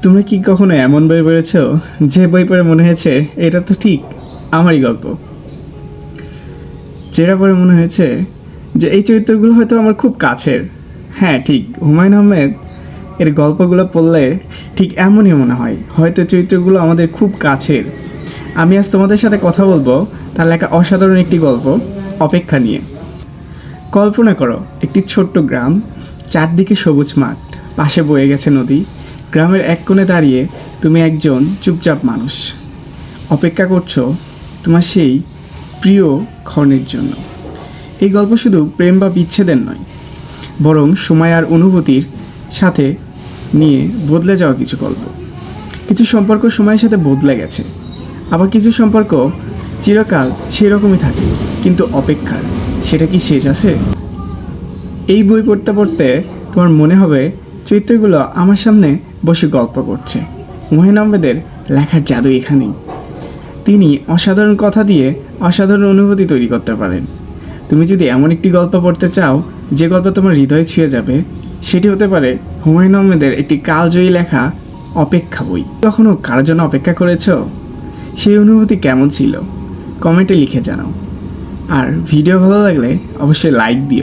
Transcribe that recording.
তোমরা কি কখনো এমন বই পড়েছো যে বই পড়ে মনে হয়েছে এটা তো ঠিক আমারই গল্প, যেটা পড়ে মনে হয়েছে যে এই চরিত্রগুলো হয়তো আমার খুব কাছের। হ্যাঁ, ঠিক হুমায়ুন আহমেদ এর গল্পগুলো পড়লে ঠিক এমনই মনে হয়, হয়তো চরিত্রগুলো আমাদের খুব কাছের। আমি আজ তোমাদের সাথে কথা বলবো তার লেখা অসাধারণ একটি গল্প অপেক্ষা নিয়ে। কল্পনা করো একটি ছোট্ট গ্রাম, চারদিকে সবুজ মাঠ, পাশে বয়ে গেছে নদী। গ্রামের এক কোণে দাঁড়িয়ে তুমি একজন চুপচাপ মানুষ, অপেক্ষা করছো তোমার সেই প্রিয় ক্ষণের জন্য। এই গল্প শুধু প্রেম বা বিচ্ছেদের নয়, বরং সময় আর অনুভূতির সাথে নিয়ে বদলে যাওয়া কিছু গল্প। কিছু সম্পর্ক সময়ের সাথে বদলে গেছে, আবার কিছু সম্পর্ক চিরকাল সেই রকমই থাকে। কিন্তু অপেক্ষার সেটা কি শেষ আছে? এই বই পড়তে পড়তে তোমার মনে হবে চরিত্রগুলো আমার সামনে বসে গল্প করছে। হুমায়ুন আহমেদের লেখার জাদু এখানেই। তিনি অসাধারণ কথা দিয়ে অসাধারণ অনুভূতি তৈরি করতে পারেন। তুমি যদি এমন একটি গল্প পড়তে চাও যে গল্প তোমার হৃদয় ছুঁয়ে যাবে, সেটি হতে পারে হুমায়ুন আহমেদের একটি কালজয়ী লেখা অপেক্ষা বই। কখনো কারোর জন্য অপেক্ষা করেছ? সেই অনুভূতি কেমন ছিল কমেন্টে লিখে জানাও। আর ভিডিও ভালো লাগলে অবশ্যই লাইক দিও।